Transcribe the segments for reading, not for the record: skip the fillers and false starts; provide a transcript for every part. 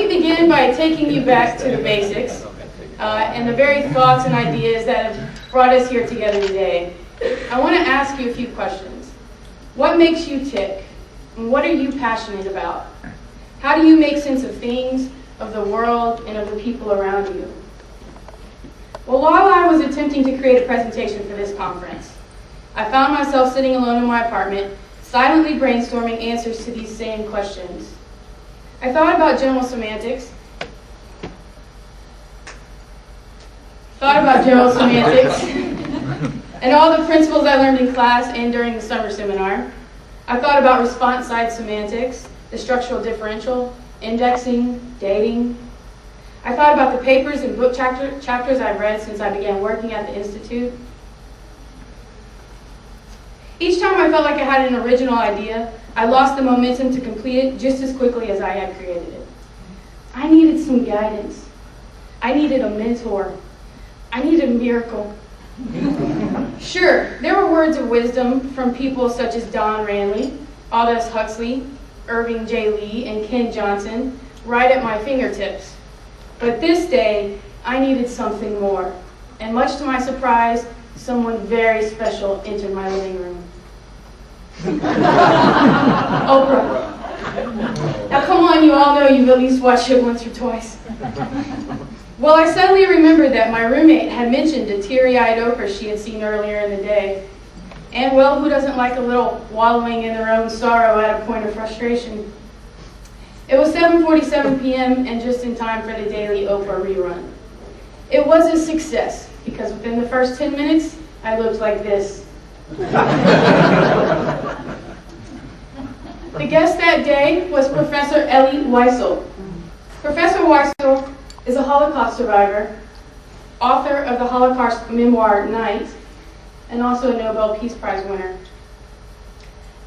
begin by taking you back to the basics and the very thoughts and ideas that have brought us here together today. I want to ask you a few questions. What makes you tick? And what are you passionate about? How do you make sense of things, of the world, and of the people around you? Well, while I was attempting to create a presentation for this conference, I found myself sitting alone in my apartment, silently brainstorming answers to these same questions. I thought about general semantics, and all the principles I learned in class and during the summer seminar. I thought about response-side semantics, the structural differential, indexing, dating. I thought about the papers and book chapters I've read since I began working at the Institute. Each time I felt like I had an original idea, I lost the momentum to complete it just as quickly as I had created it. I needed some guidance. I needed a mentor. I needed a miracle. Sure, there were words of wisdom from people such as Don Ranley, Aldous Huxley, Irving J. Lee, and Ken Johnson right at my fingertips. But this day, I needed something more. And much to my surprise, someone very special entered my living room. Oprah. Now come on, you all know you've at least watched it once or twice. Well, I suddenly remembered that my roommate had mentioned a teary-eyed Oprah she had seen earlier in the day. And well, who doesn't like a little wallowing in their own sorrow at a point of frustration? It was 7:47 p.m. and just in time for the daily Oprah rerun. It was a success because within the first 10 minutes, I looked like this. The guest that day was Professor Elie Wiesel. Professor Wiesel is a Holocaust survivor, author of the Holocaust memoir Night, and also a Nobel Peace Prize winner.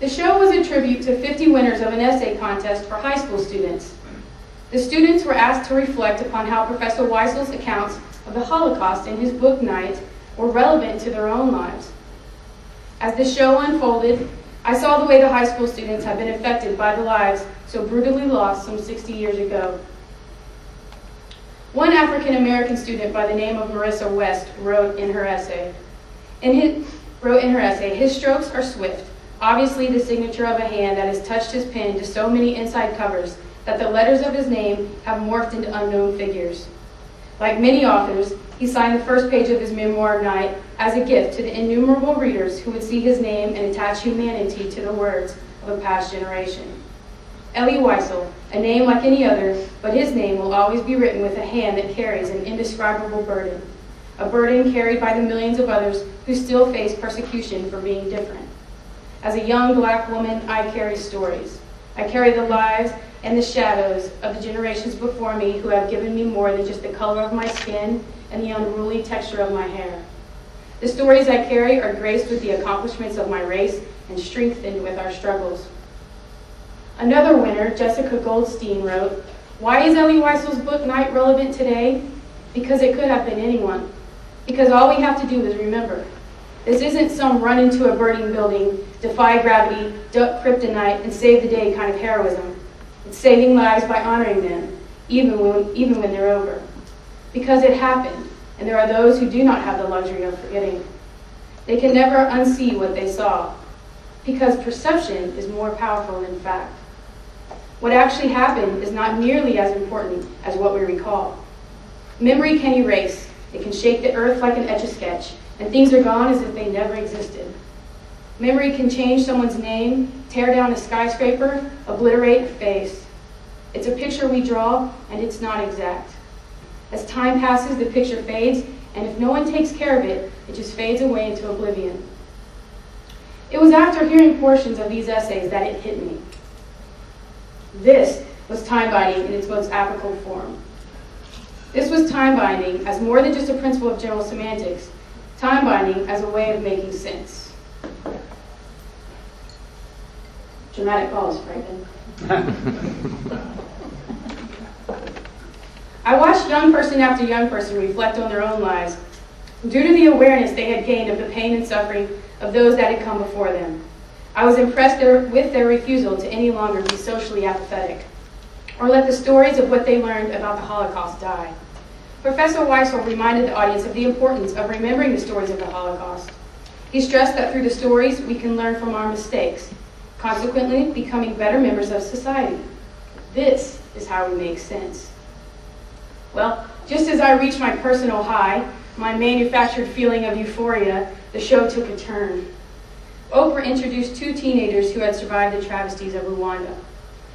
The show was a tribute to 50 winners of an essay contest for high school students. The students were asked to reflect upon how Professor Wiesel's accounts of the Holocaust in his book Night were relevant to their own lives. As the show unfolded, I saw the way the high school students had been affected by the lives so brutally lost some 60 years ago. One African American student by the name of Marissa West wrote in her essay, his strokes are swift, obviously the signature of a hand that has touched his pen to so many inside covers that the letters of his name have morphed into unknown figures. Like many authors, he signed the first page of his memoir, Night, as a gift to the innumerable readers who would see his name and attach humanity to the words of a past generation. Elie Wiesel, a name like any other, but his name will always be written with a hand that carries an indescribable burden, a burden carried by the millions of others who still face persecution for being different. As a young black woman, I carry stories. I carry the lives and the shadows of the generations before me who have given me more than just the color of my skin and the unruly texture of my hair. The stories I carry are graced with the accomplishments of my race and strengthened with our struggles. Another winner, Jessica Goldstein, wrote, "Why is Elie Wiesel's book Night relevant today? Because it could have been anyone. Because all we have to do is remember. This isn't some run into a burning building, defy gravity, duck kryptonite, and save the day kind of heroism. It's saving lives by honoring them, even when they're over. Because it happened, and there are those who do not have the luxury of forgetting. They can never unsee what they saw, because perception is more powerful than fact. What actually happened is not nearly as important as what we recall. Memory can erase. It can shake the earth like an Etch-a-Sketch, and things are gone as if they never existed. Memory can change someone's name, tear down a skyscraper, obliterate a face. It's a picture we draw, and it's not exact. As time passes, the picture fades, and if no one takes care of it, it just fades away into oblivion. It was after hearing portions of these essays that it hit me. This was time binding in its most applicable form. This was time binding as more than just a principle of general semantics, time binding as a way of making sense. Dramatic pause, Franklin. I watched young person after young person reflect on their own lives due to the awareness they had gained of the pain and suffering of those that had come before them. I was impressed with their refusal to any longer be socially apathetic or let the stories of what they learned about the Holocaust die. Professor Weissel reminded the audience of the importance of remembering the stories of the Holocaust. He stressed that through the stories, we can learn from our mistakes, consequently becoming better members of society. This is how we make sense. Well, just as I reached my personal high, my manufactured feeling of euphoria, the show took a turn. Oprah introduced two teenagers who had survived the travesties of Rwanda.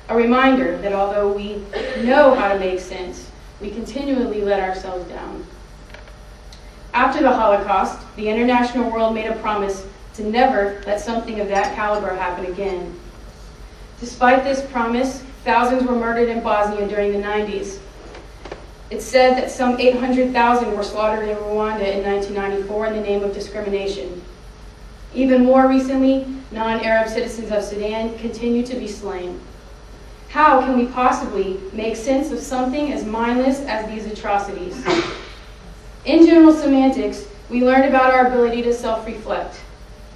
A reminder that although we know how to make sense, we continually let ourselves down. After the Holocaust, the international world made a promise to never let something of that caliber happen again. Despite this promise, thousands were murdered in Bosnia during the 90s. It's said that some 800,000 were slaughtered in Rwanda in 1994 in the name of discrimination. Even more recently, non-Arab citizens of Sudan continue to be slain. How can we possibly make sense of something as mindless as these atrocities? In general semantics, we learned about our ability to self-reflect.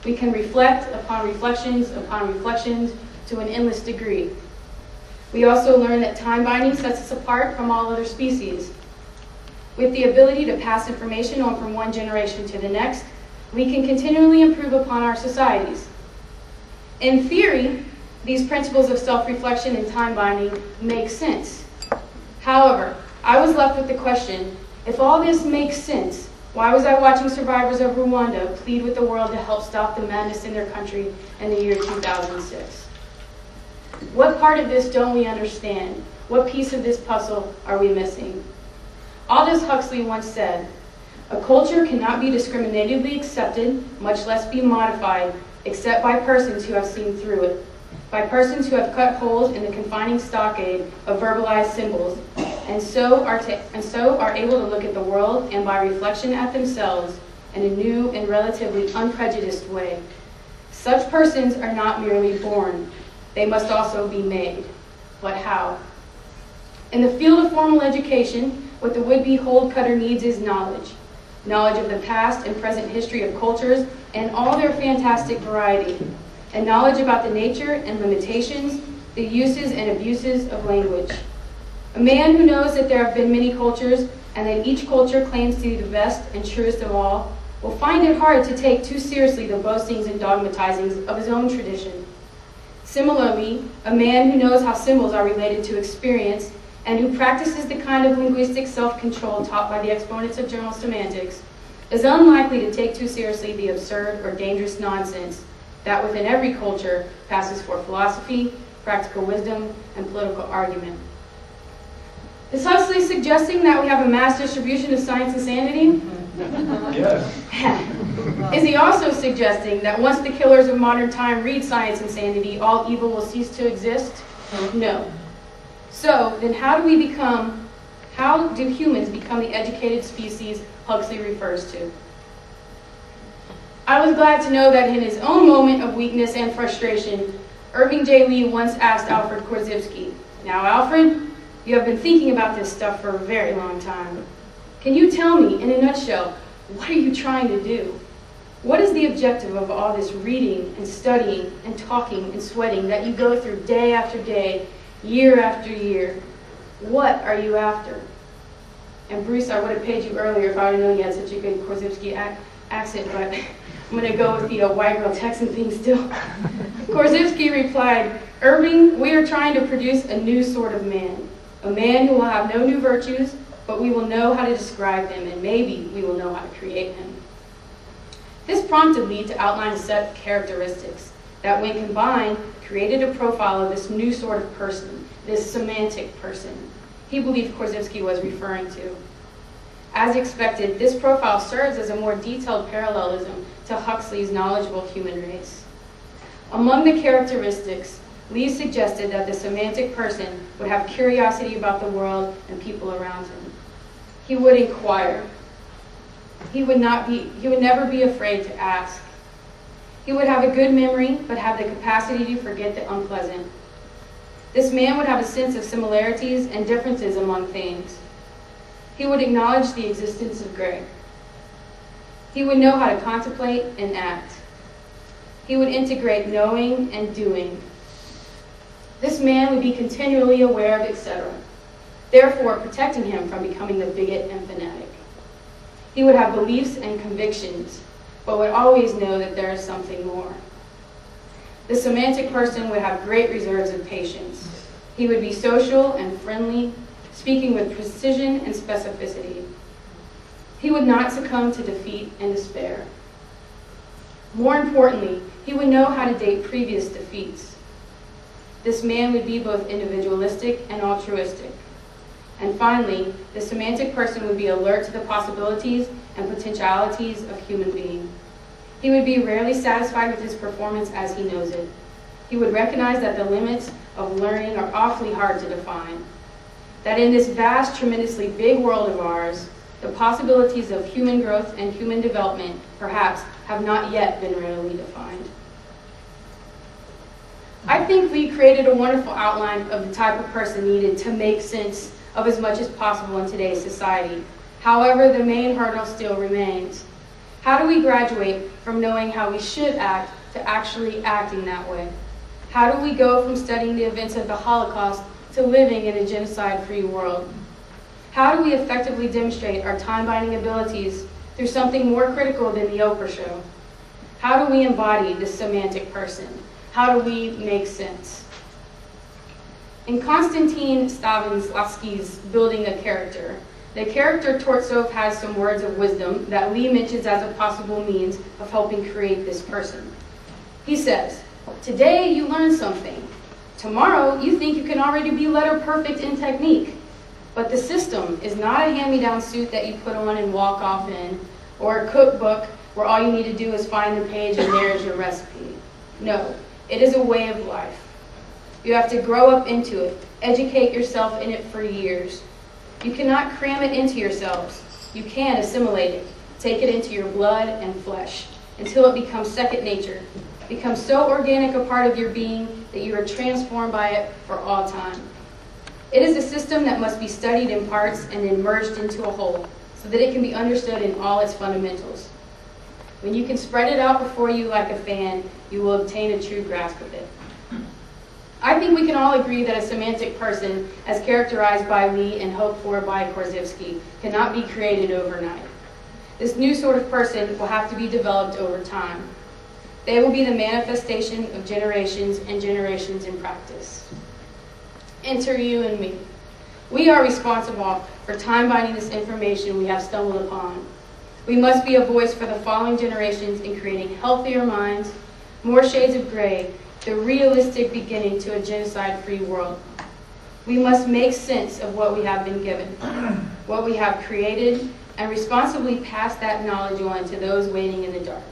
We can reflect upon reflections to an endless degree. We also learn that time binding sets us apart from all other species. With the ability to pass information on from one generation to the next, we can continually improve upon our societies. In theory, these principles of self-reflection and time binding make sense. However, I was left with the question, if all this makes sense, why was I watching survivors of Rwanda plead with the world to help stop the madness in their country in the year 2006? What part of this don't we understand? What piece of this puzzle are we missing? Aldous Huxley once said, "A culture cannot be discriminatively accepted, much less be modified, except by persons who have seen through it, by persons who have cut holes in the confining stockade of verbalized symbols, and so are able to look at the world and by reflection at themselves in a new and relatively unprejudiced way. Such persons are not merely born, they must also be made." But how? In the field of formal education, what the would-be hole-cutter needs is knowledge. Knowledge of the past and present history of cultures and all their fantastic variety, and knowledge about the nature and limitations, the uses and abuses of language. A man who knows that there have been many cultures and that each culture claims to be the best and truest of all will find it hard to take too seriously the boastings and dogmatizings of his own tradition. Similarly, a man who knows how symbols are related to experience and who practices the kind of linguistic self-control taught by the exponents of general semantics is unlikely to take too seriously the absurd or dangerous nonsense that within every culture passes for philosophy, practical wisdom, and political argument. Is Huxley suggesting that we have a mass distribution of science insanity? Yes. Is he also suggesting that once the killers of modern time read science insanity, all evil will cease to exist? No. So, then how do humans become the educated species Huxley refers to? I was glad to know that in his own moment of weakness and frustration, Irving J. Lee once asked Alfred Korzybski, "Now, Alfred, you have been thinking about this stuff for a very long time. Can you tell me, in a nutshell, what are you trying to do? What is the objective of all this reading and studying and talking and sweating that you go through day after day, year after year? What are you after?" And Bruce, I would have paid you earlier if I would have known you had such a good Korzybski accent, but I'm going to go with the white girl Texan thing still. Korzybski replied, "Irving, we are trying to produce a new sort of man. A man who will have no new virtues, but we will know how to describe him, and maybe we will know how to create him." This prompted Lee to outline a set of characteristics that, when combined, created a profile of this new sort of person, this semantic person he believed Korzybski was referring to. As expected, this profile serves as a more detailed parallelism to Huxley's knowledgeable human race. Among the characteristics, Lee suggested that the semantic person would have curiosity about the world and people around him. He would inquire. He would never be afraid to ask. He would have a good memory, but have the capacity to forget the unpleasant. This man would have a sense of similarities and differences among things. He would acknowledge the existence of gray. He would know how to contemplate and act. He would integrate knowing and doing. This man would be continually aware of etc., therefore protecting him from becoming a bigot and fanatic. He would have beliefs and convictions, but would always know that there is something more. The semantic person would have great reserves of patience. He would be social and friendly, speaking with precision and specificity. He would not succumb to defeat and despair. More importantly, he would know how to date previous defeats. This man would be both individualistic and altruistic. And finally, the semantic person would be alert to the possibilities and potentialities of human being. He would be rarely satisfied with his performance as he knows it. He would recognize that the limits of learning are awfully hard to define. That in this vast, tremendously big world of ours, the possibilities of human growth and human development, perhaps, have not yet been readily defined. I think we created a wonderful outline of the type of person needed to make sense of as much as possible in today's society. However, the main hurdle still remains. How do we graduate from knowing how we should act to actually acting that way? How do we go from studying the events of the Holocaust to living in a genocide-free world? How do we effectively demonstrate our time-binding abilities through something more critical than the Oprah show? How do we embody the semantic person? How do we make sense? In Konstantin Stanislavski's Building a Character, the character Tortsov has some words of wisdom that Lee mentions as a possible means of helping create this person. He says, "Today you learn something. Tomorrow you think you can already be letter perfect in technique. But the system is not a hand-me-down suit that you put on and walk off in, or a cookbook where all you need to do is find the page and there's your recipe. No, it is a way of life. You have to grow up into it, educate yourself in it for years. You cannot cram it into yourselves. You can assimilate it, take it into your blood and flesh, until it becomes second nature, becomes so organic a part of your being that you are transformed by it for all time. It is a system that must be studied in parts and then merged into a whole, so that it can be understood in all its fundamentals. When you can spread it out before you like a fan, you will obtain a true grasp of it." I think we can all agree that a semantic person, as characterized by Lee and hoped for by Korzybski, cannot be created overnight. This new sort of person will have to be developed over time. They will be the manifestation of generations and generations in practice. Enter you and me. We are responsible for time-binding this information we have stumbled upon. We must be a voice for the following generations in creating healthier minds, more shades of gray, the realistic beginning to a genocide-free world. We must make sense of what we have been given, what we have created, and responsibly pass that knowledge on to those waiting in the dark.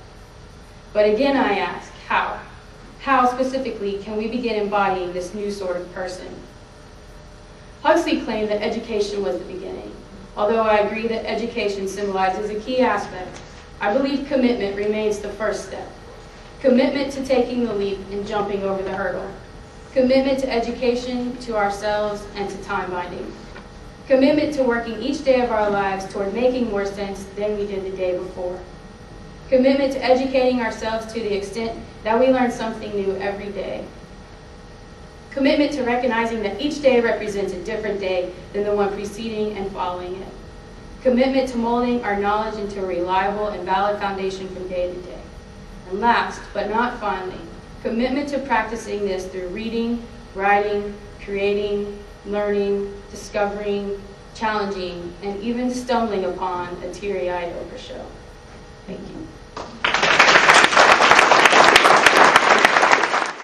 But again, I ask, how? How specifically can we begin embodying this new sort of person? Huxley claimed that education was the beginning. Although I agree that education symbolizes a key aspect, I believe commitment remains the first step. Commitment to taking the leap and jumping over the hurdle. Commitment to education, to ourselves, and to time binding. Commitment to working each day of our lives toward making more sense than we did the day before. Commitment to educating ourselves to the extent that we learn something new every day. Commitment to recognizing that each day represents a different day than the one preceding and following it. Commitment to molding our knowledge into a reliable and valid foundation from day to day. And last, but not finally, commitment to practicing this through reading, writing, creating, learning, discovering, challenging, and even stumbling upon a teary-eyed Oprah show.